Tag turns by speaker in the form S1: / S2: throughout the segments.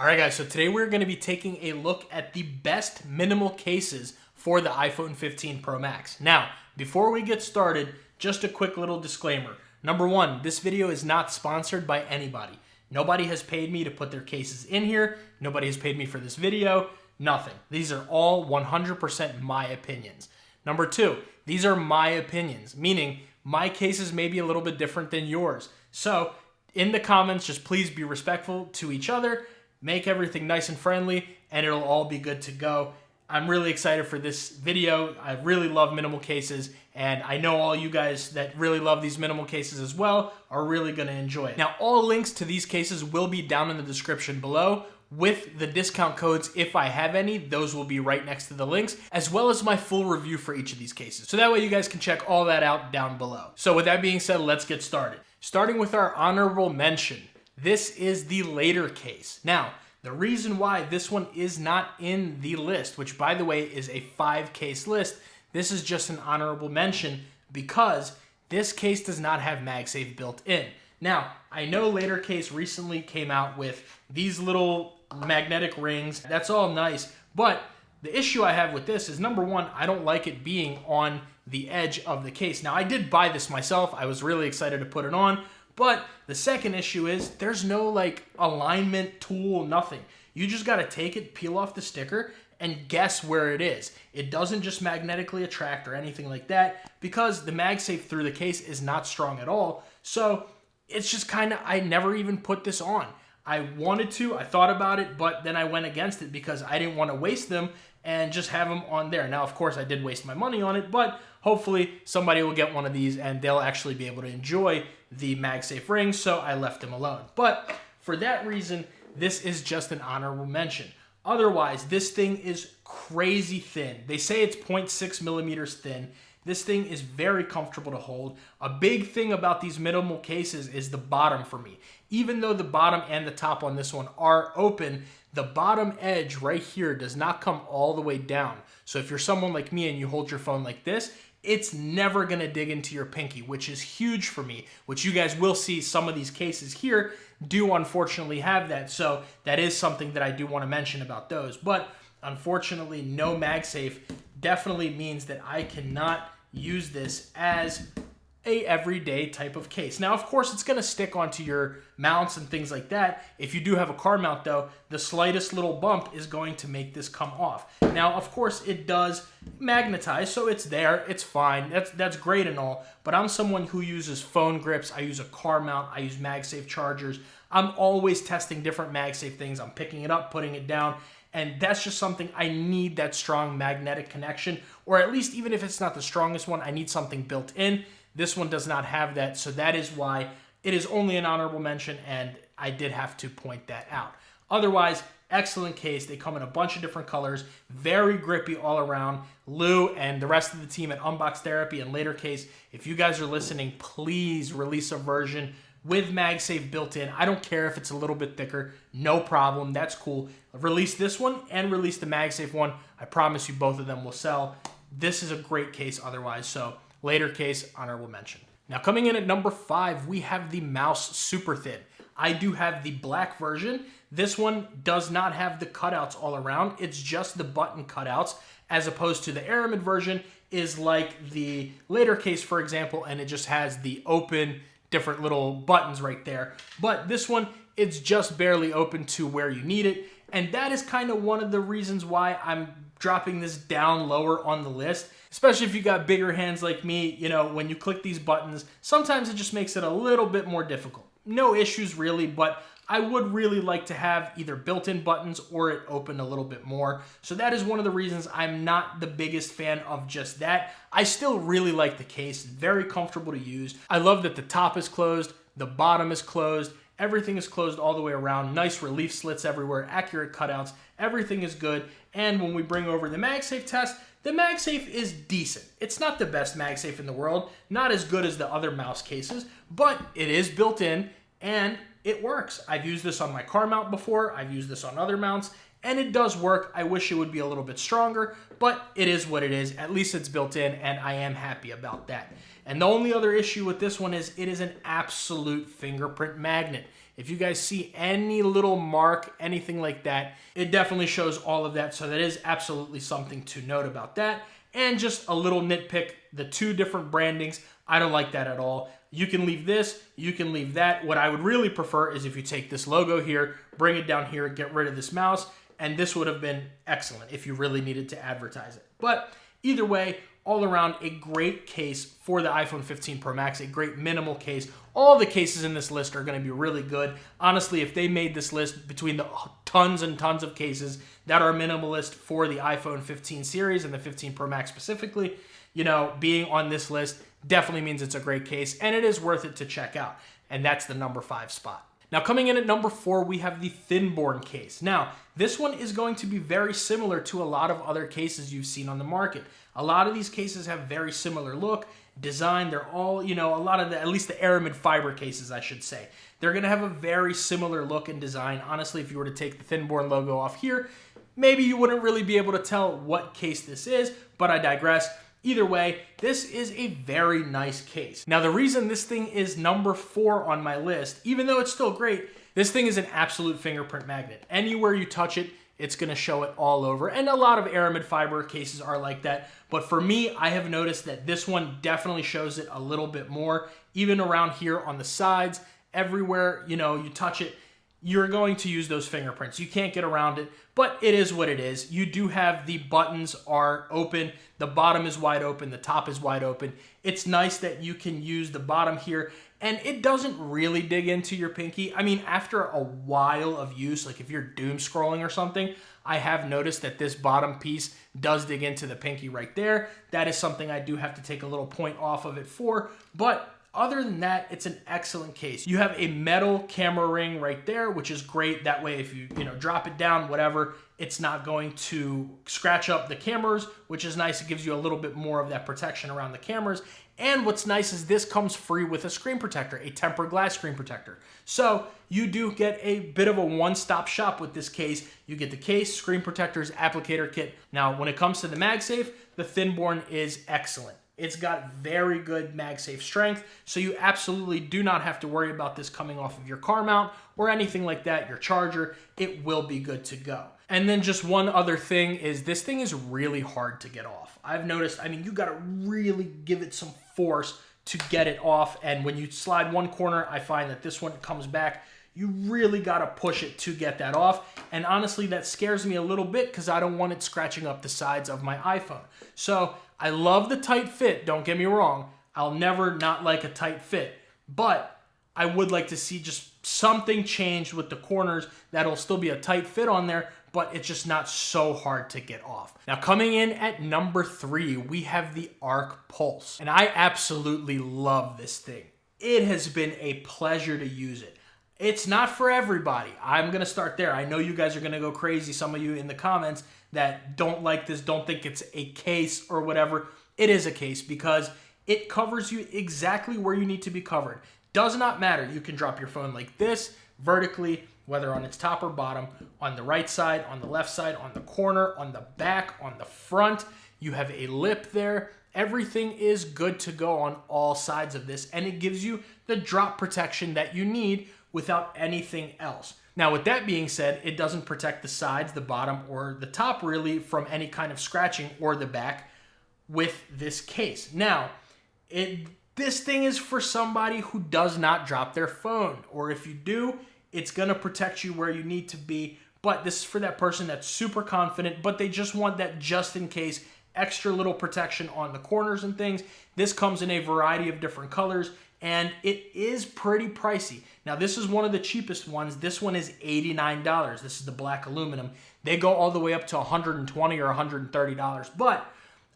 S1: Alright guys, so today we're going to be taking a look at the best minimal cases for the iPhone 15 Pro Max. Now, before we get started, just a quick little disclaimer. Number one, this video is not sponsored by anybody. Nobody has paid me to put their cases in here. Nobody has paid me for this video. Nothing. These are all 100% my opinions. Number two, these are my opinions, meaning my cases may be a little bit different than yours. So, in the comments, just please be respectful to each other. Make everything nice and friendly, and it'll all be good to go. I'm really excited for this video. I really love minimal cases, and I know all you guys that really love these minimal cases as well are really going to enjoy it. Now, all links to these cases will be down in the description below. With the discount codes, if I have any, those will be right next to the links, as well as my full review for each of these cases. So that way you guys can check all that out down below. So with that being said, let's get started. Starting with our honorable mention. This is the Latercase. Now, the reason why this one is not in the list, which by the way is a 5-case list, this is just an honorable mention because this case does not have MagSafe built in. Now, I know Latercase recently came out with these little magnetic rings. That's all nice, but the issue I have with this is, number one, I don't like it being on the edge of the case. Now, I did buy this myself. I was really excited to put it on. But the second issue is there's no like alignment tool, nothing. You just got to take it, peel off the sticker, and guess where it is. It doesn't just magnetically attract or anything like that because the MagSafe through the case is not strong at all. So it's just kind of, I never even put this on. I wanted to, I thought about it, but then I went against it because I didn't want to waste them and just have them on there. Now, of course, I did waste my money on it, but hopefully somebody will get one of these and they'll actually be able to enjoy the MagSafe rings, so I left them alone. But for that reason, this is just an honorable mention. Otherwise, this thing is crazy thin. They say it's 0.6 millimeters thin. This thing is very comfortable to hold. A big thing about these minimal cases is the bottom for me. Even though the bottom and the top on this one are open, the bottom edge right here does not come all the way down. So if you're someone like me and you hold your phone like this, it's never going to dig into your pinky, which is huge for me, which you guys will see some of these cases here do unfortunately have that. So that is something that I do want to mention about those. But unfortunately, no MagSafe definitely means that I cannot use this as a everyday type of case. Now, of course, it's going to stick onto your mounts and things like that. If you do have a car mount, though, the slightest little bump is going to make this come off. Now, of course, it does magnetize, so it's there. It's fine. That's great and all, but I'm someone who uses phone grips. I use a car mount. I use MagSafe chargers. I'm always testing different MagSafe things. I'm picking it up, putting it down, and that's just something I need, that strong magnetic connection, or at least even if it's not the strongest one, I need something built in. This one does not have that, so that is why it is only an honorable mention, and I did have to point that out. Otherwise, excellent case. They come in a bunch of different colors, very grippy all around. Lou and the rest of the team at Unbox Therapy and Latercase, if you guys are listening, please release a version with MagSafe built in. I don't care if it's a little bit thicker, no problem, that's cool. Release this one and release the MagSafe one. I promise you both of them will sell. This is a great case otherwise, so Latercase, honorable mention. Now coming in at number 5, we have the Mous Super Thin. I do have the black version. This one does not have the cutouts all around. It's just the button cutouts, as opposed to the Aramid version is like the Latercase, for example, and it just has the open different little buttons right there. But this one, it's just barely open to where you need it. And that is kind of one of the reasons why I'm dropping this down lower on the list, especially if you got bigger hands like me. You know, when you click these buttons, sometimes it just makes it a little bit more difficult. No issues really, but I would really like to have either built-in buttons or it open a little bit more. So that is one of the reasons I'm not the biggest fan of just that. I still really like the case, very comfortable to use. I love that the top is closed, the bottom is closed, everything is closed all the way around, nice relief slits everywhere, accurate cutouts, everything is good. And when we bring over the MagSafe test, the MagSafe is decent. It's not the best MagSafe in the world, not as good as the other Mous cases, but it is built in and it works. I've used this on my car mount before, I've used this on other mounts, and it does work. I wish it would be a little bit stronger, but it is what it is. At least it's built in, and I am happy about that. And the only other issue with this one is it is an absolute fingerprint magnet. If you guys see any little mark, anything like that, it definitely shows all of that. So that is absolutely something to note about that. And just a little nitpick, the 2 different brandings, I don't like that at all. You can leave this, you can leave that. What I would really prefer is if you take this logo here, bring it down here, get rid of this mouse, and this would have been excellent if you really needed to advertise it. But either way, all around a great case for the iPhone 15 Pro Max, a great minimal case. All the cases in this list are going to be really good. Honestly, if they made this list between the tons and tons of cases that are minimalist for the iPhone 15 series and the 15 Pro Max specifically, you know, being on this list definitely means it's a great case and it is worth it to check out. And that's the number 5 spot. Now, coming in at number 4, we have the Thinborne case. Now, this one is going to be very similar to a lot of other cases you've seen on the market. A lot of these cases have very similar look, design. They're all, you know, a lot of the, at least the aramid fiber cases, I should say. They're going to have a very similar look and design. Honestly, if you were to take the Thinborne logo off here, maybe you wouldn't really be able to tell what case this is, but I digress. Either way, this is a very nice case. Now, the reason this thing is number 4 on my list, even though it's still great, this thing is an absolute fingerprint magnet. Anywhere you touch it, it's going to show it all over. And a lot of aramid fiber cases are like that. But for me, I have noticed that this one definitely shows it a little bit more. Even around here on the sides, everywhere, you know, you touch it, you're going to use those fingerprints. You can't get around it, but it is what it is. You do have the buttons are open. The bottom is wide open. The top is wide open. It's nice that you can use the bottom here, and it doesn't really dig into your pinky. I mean, after a while of use, like if you're doom scrolling or something, I have noticed that this bottom piece does dig into the pinky right there. That is something I do have to take a little point off of it for, but other than that, it's an excellent case. You have a metal camera ring right there, which is great. That way, if you drop it down, whatever, it's not going to scratch up the cameras, which is nice. It gives you a little bit more of that protection around the cameras. And what's nice is this comes free with a screen protector, a tempered glass screen protector. So you do get a bit of a one-stop shop with this case. You get the case, screen protectors, applicator kit. Now, when it comes to the MagSafe, the Thinborne is excellent. It's got very good MagSafe strength, so you absolutely do not have to worry about this coming off of your car mount or anything like that, your charger. It will be good to go. And then just one other thing is this thing is really hard to get off. I've noticed, I mean, you gotta really give it some force to get it off, and when you slide one corner, I find that this one comes back. You really gotta push it to get that off, and honestly, that scares me a little bit because I don't want it scratching up the sides of my iPhone. So I love the tight fit, don't get me wrong. I'll never not like a tight fit, but I would like to see just something changed with the corners that'll still be a tight fit on there, but it's just not so hard to get off. Now, coming in at number 3, we have the Arc Pulse, and I absolutely love this thing. It has been a pleasure to use it. It's not for everybody. I'm going to start there. I know you guys are going to go crazy, some of you in the comments that don't like this, don't think it's a case or whatever. It is a case because it covers you exactly where you need to be covered. Does not matter. You can drop your phone like this, vertically, whether on its top or bottom, on the right side, on the left side, on the corner, on the back, on the front. You have a lip there. Everything is good to go on all sides of this, and it gives you the drop protection that you need without anything else. Now, with that being said, it doesn't protect the sides, the bottom, or the top really from any kind of scratching, or the back with this case. Now, this thing is for somebody who does not drop their phone, or if you do, it's gonna protect you where you need to be, but this is for that person that's super confident, but they just want that just in case extra little protection on the corners and things. This comes in a variety of different colors, and it is pretty pricey. Now, this is one of the cheapest ones. This one is $89. This is the black aluminum. They go all the way up to $120 or $130, but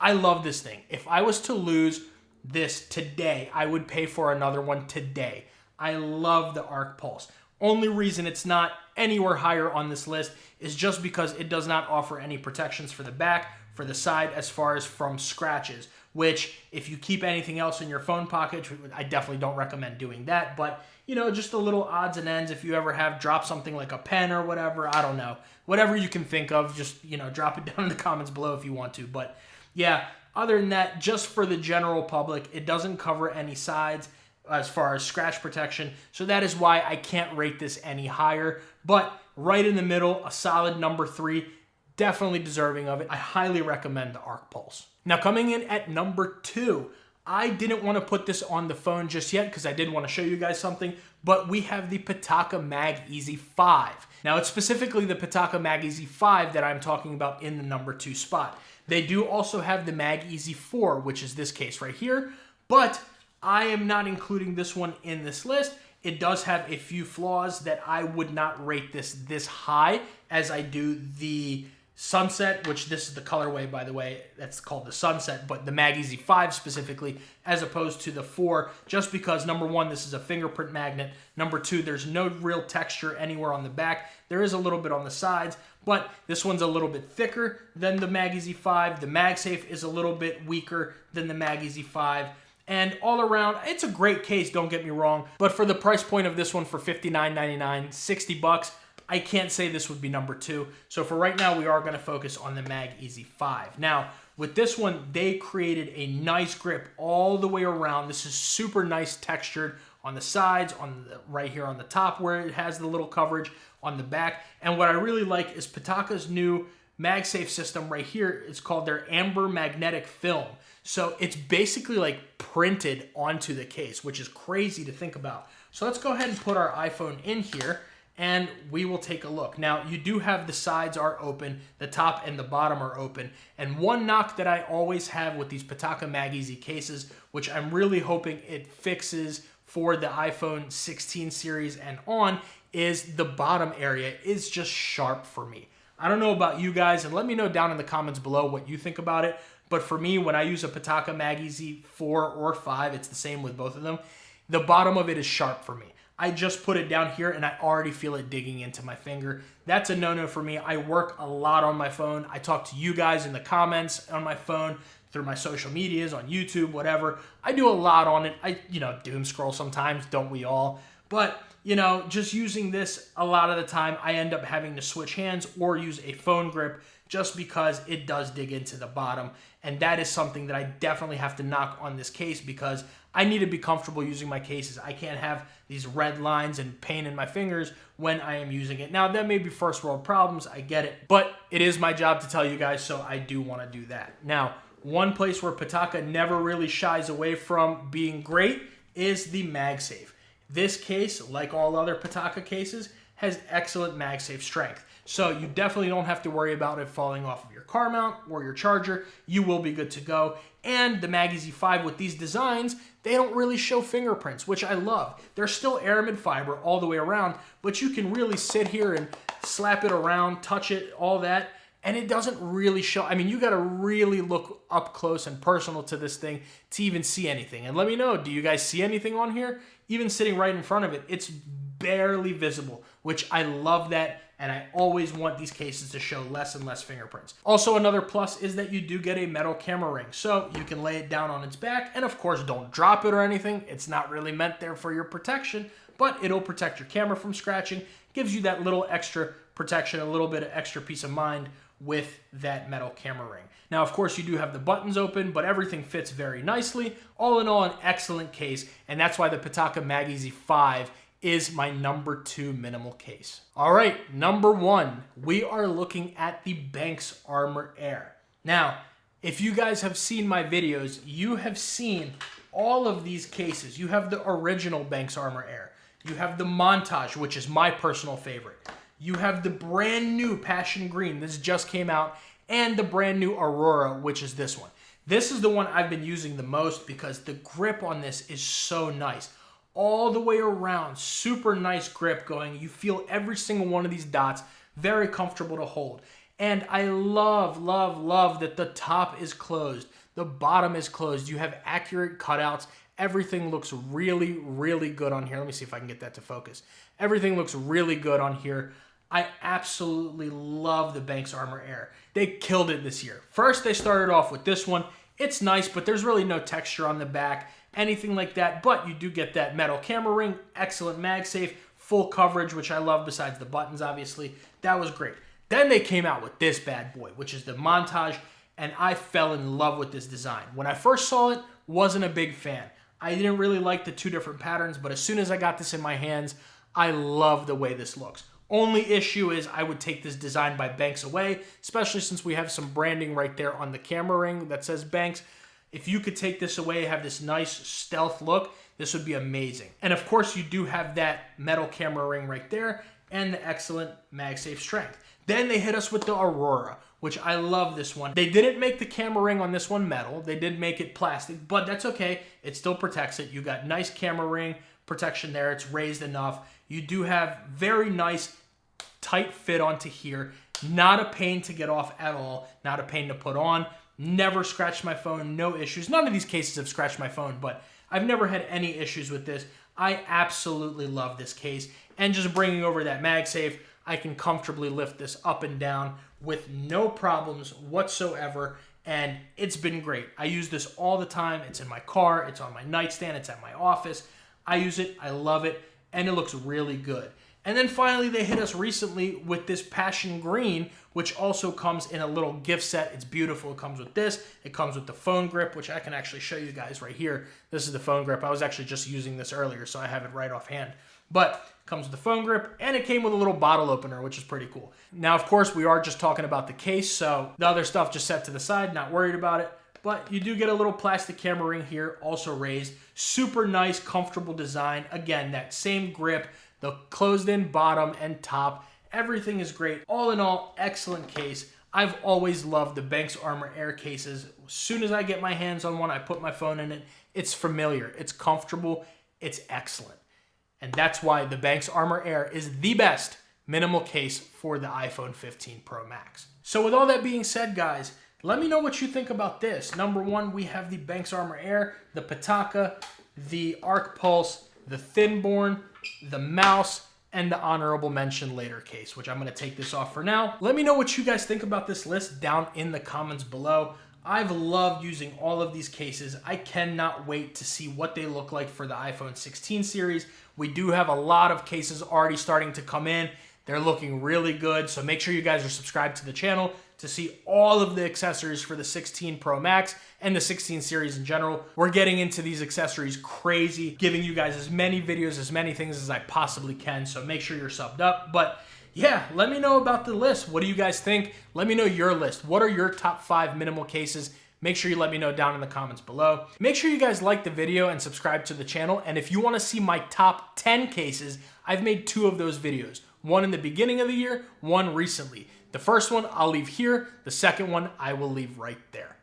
S1: I love this thing. If I was to lose this today, I would pay for another one today. I love the Arc Pulse. Only reason it's not anywhere higher on this list is just because it does not offer any protections for the back, for the side, as far as from scratches, which if you keep anything else in your phone pocket, I definitely don't recommend doing that, but just the little odds and ends, if you ever have dropped something like a pen or whatever, I don't know, whatever you can think of, just, drop it down in the comments below if you want to, but yeah, other than that, just for the general public, it doesn't cover any sides. as far as scratch protection. So that is why I can't rate this any higher. But right in the middle, a solid number 3, definitely deserving of it. I highly recommend the Arc Pulse. Now coming in at number 2, I didn't want to put this on the phone just yet because I did want to show you guys something, but we have the Pitaka MagEZ 5. Now it's specifically the Pitaka MagEZ 5 that I'm talking about in the number 2 spot. They do also have the MagEZ 4, which is this case right here, but I am not including this one in this list. It does have a few flaws that I would not rate this high as I do the Sunset, which this is the colorway, by the way, that's called the Sunset, but the MagEZ 5 specifically, as opposed to the 4, just because, number 1, this is a fingerprint magnet. Number 2, there's no real texture anywhere on the back. There is a little bit on the sides, but this one's a little bit thicker than the MagEZ 5. The MagSafe is a little bit weaker than the MagEZ 5. And all around, it's a great case, don't get me wrong, but for the price point of this one for $59.99, 60 bucks, I can't say this would be number 2. So for right now, we are going to focus on the MagEZ 5. Now, with this one, they created a nice grip all the way around. This is super nice textured on the sides, right here on the top where it has the little coverage, on the back. And what I really like is Pitaka's new MagSafe system right here. It's called their Amber Magnetic Film. So it's basically like printed onto the case, which is crazy to think about. So let's go ahead and put our iPhone in here, and we will take a look. Now, you do have the sides are open, the top and the bottom are open. And one knock that I always have with these Pitaka MagEZ cases, which I'm really hoping it fixes for the iPhone 16 series and on, is the bottom area is just sharp for me. I don't know about you guys, and let me know down in the comments below what you think about it. But for me, when I use a Pitaka MagEZ 4 or 5, it's the same with both of them, the bottom of it is sharp for me. I just put it down here and I already feel it digging into my finger. That's a no-no for me. I work a lot on my phone. I talk to you guys in the comments on my phone, through my social medias, on YouTube, whatever. I do a lot on it. I, doom scroll sometimes, don't we all? But, just using this a lot of the time, I end up having to switch hands or use a phone grip just because it does dig into the bottom. And that is something that I definitely have to knock on this case because I need to be comfortable using my cases. I can't have these red lines and pain in my fingers when I am using it. Now, that may be first world problems, I get it, but it is my job to tell you guys, so I do want to do that. Now, one place where Pitaka never really shies away from being great is the MagSafe. This case, like all other Pitaka cases, has excellent MagSafe strength. So you definitely don't have to worry about it falling off of your car mount or your charger. You will be good to go. And the MagEZ 5 with these designs, they don't really show fingerprints, which I love. They're still aramid fiber all the way around, but you can really sit here and slap it around, touch it, all that, and it doesn't really show. I mean, you got to really look up close and personal to this thing to even see anything. And let me know, do you guys see anything on here? Even sitting right in front of it, it's barely visible, which I love that. And I always want these cases to show less and less fingerprints. Also, another plus is that you do get a metal camera ring. So you can lay it down on its back, and of course, don't drop it or anything. It's not really meant there for your protection, but it'll protect your camera from scratching. Gives you that little extra protection, a little bit of extra peace of mind with that metal camera ring. Now, of course, you do have the buttons open, but everything fits very nicely. All in all, an excellent case, and that's why the Pitaka MagEZ 5 is my number 2 minimal case. All right, number 1, we are looking at the Benks Armor Air. Now, if you guys have seen my videos, you have seen all of these cases. You have the original Benks Armor Air. You have the Montage, which is my personal favorite. You have the brand new Passion Green, this just came out, and the brand new Aurora, which is this one. This is the one I've been using the most because the grip on this is so nice. All the way around, super nice grip going. You feel every single one of these dots, very comfortable to hold. And I love, love, love that the top is closed. The bottom is closed. You have accurate cutouts. Everything looks really, really good on here. Let me see if I can get that to focus. Everything looks really good on here. I absolutely love the Benks Armor Air. They killed it this year. First, they started off with this one. It's nice, but there's really no texture on the back, anything like that, but you do get that metal camera ring, excellent MagSafe, full coverage, which I love besides the buttons, obviously. That was great. Then they came out with this bad boy, which is the Montage, and I fell in love with this design. When I first saw it, wasn't a big fan. I didn't really like the two different patterns, but as soon as I got this in my hands, I love the way this looks. Only issue is I would take this design by Benks away, especially since we have some branding right there on the camera ring that says Benks. If you could take this away, have this nice stealth look, this would be amazing. And of course, you do have that metal camera ring right there and the excellent MagSafe strength. Then they hit us with the Aurora, which I love this one. They didn't make the camera ring on this one metal. They did make it plastic, but that's okay. It still protects it. You got nice camera ring protection there. It's raised enough. You do have very nice tight fit onto here. Not a pain to get off at all. Not a pain to put on. Never scratched my phone. No issues. None of these cases have scratched my phone, but I've never had any issues with this. I absolutely love this case. And just bringing over that MagSafe, I can comfortably lift this up and down with no problems whatsoever. And it's been great. I use this all the time. It's in my car. It's on my nightstand. It's at my office. I use it. I love it. And it looks really good. And then finally, they hit us recently with this Passion Green, which also comes in a little gift set. It's beautiful. It comes with this. It comes with the phone grip, which I can actually show you guys right here. This is the phone grip. I was actually just using this earlier, so I have it right offhand. But it comes with the phone grip, and it came with a little bottle opener, which is pretty cool. Now, of course, we are just talking about the case, so the other stuff just set to the side, not worried about it. But you do get a little plastic camera ring here, also raised. Super nice, comfortable design. Again, that same grip, the closed-in bottom and top. Everything is great. All in all, excellent case. I've always loved the Benks Armor Air cases. As soon as I get my hands on one, I put my phone in it. It's familiar. It's comfortable. It's excellent. And that's why the Benks Armor Air is the best minimal case for the iPhone 15 Pro Max. So with all that being said, guys, let me know what you think about this. Number one, we have the Benks Armor Air, the Pitaka, the Arc Pulse, the Thinborne, the Mous, and the honorable mention Latercase, which I'm going to take this off for now. Let me know what you guys think about this list down in the comments below. I've loved using all of these cases. I cannot wait to see what they look like for the iPhone 16 series. We do have a lot of cases already starting to come in. They're looking really good, so make sure you guys are subscribed to the channel to see all of the accessories for the 16 Pro Max and the 16 series in general. We're getting into these accessories crazy, giving you guys as many videos, as many things as I possibly can, so make sure you're subbed up. But yeah, let me know about the list. What do you guys think? Let me know your list. What are your top 5 minimal cases? Make sure you let me know down in the comments below. Make sure you guys like the video and subscribe to the channel. And if you want to see my top 10 cases, I've made 2 of those videos. One in the beginning of the year, one recently. The first one I'll leave here. The second one I will leave right there.